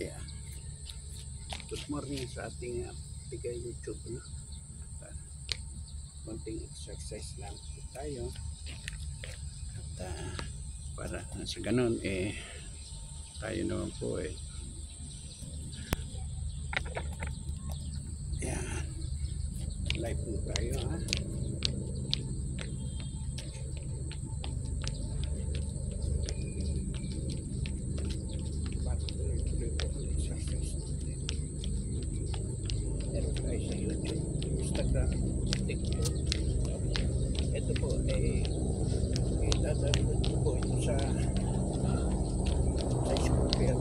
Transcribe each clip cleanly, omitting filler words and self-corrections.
Yeah. Good morning sa ating tiga YouTube, no? Konting exercise lang po tayo at para sa ganun tayo naman po yeah, live po tayo ha. Tuloy po ang exercise natin. Meron tayo sa YouTube, Instagram, TikTok. Ito po dadalhin ko po ito sa scooper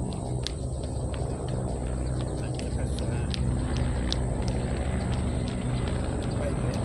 at saka sa Bible.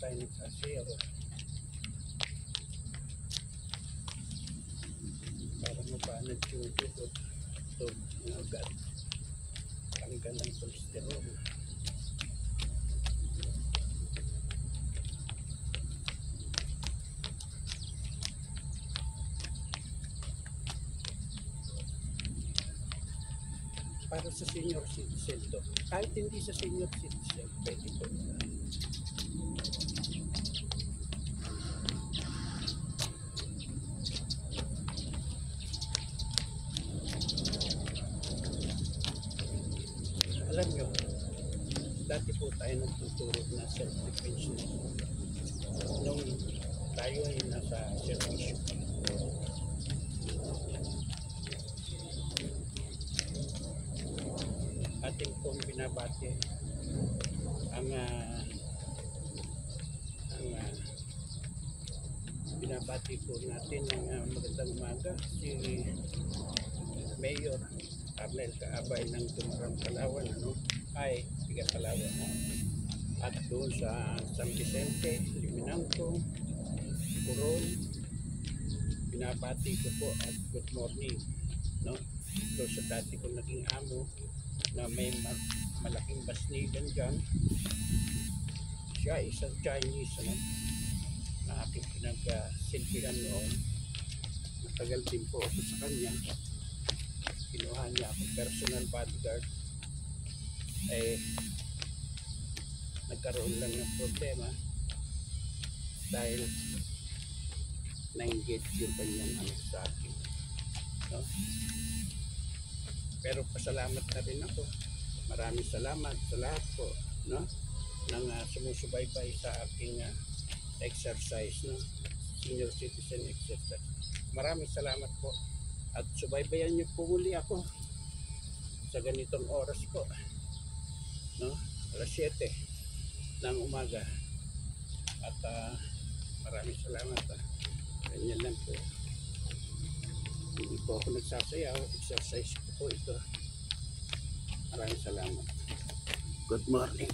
Tayo nagsasayaw para mabanad yung dugot ito ng agad tanggal ng cholesterol. Para sa senior citizen to, kahit hindi sa senior citizen pwede po. Alam nyo, dati po tayo nagtuturo na self-defense nung tayo ay nasa servisyo. Ating pong binabati ang binabati po natin ng magandang umaga si Mayor Arnel Kaabay ng Tumarang Palawan, ay tiga Palawan, at doon sa San Vicente, Liminangco, Coron, binabati ko po at good morning, no? So sa dati ko naging amo na may malaking basnigan dyan, siya isang Chinese, na aking pinagsilbihan noon. Matagal din po ako sa kanya, kinuha niya ako personal bodyguard. Nagkaroon lang ng problema dahil na-engage yung kanyang sa akin, no? Pero pasalamat na rin ako, maraming salamat sa lahat po, no, nang sumusubaybay sa aking exercise, no, senior citizen exercise. Maraming salamat po at subaybayan niyo po muli ako sa ganitong oras po, no, alas 7 ng umaga at maraming salamat. Ganyan lang po, hindi po ako nagsasayaw, exercise ko po ito. Maraming salamat. Good morning.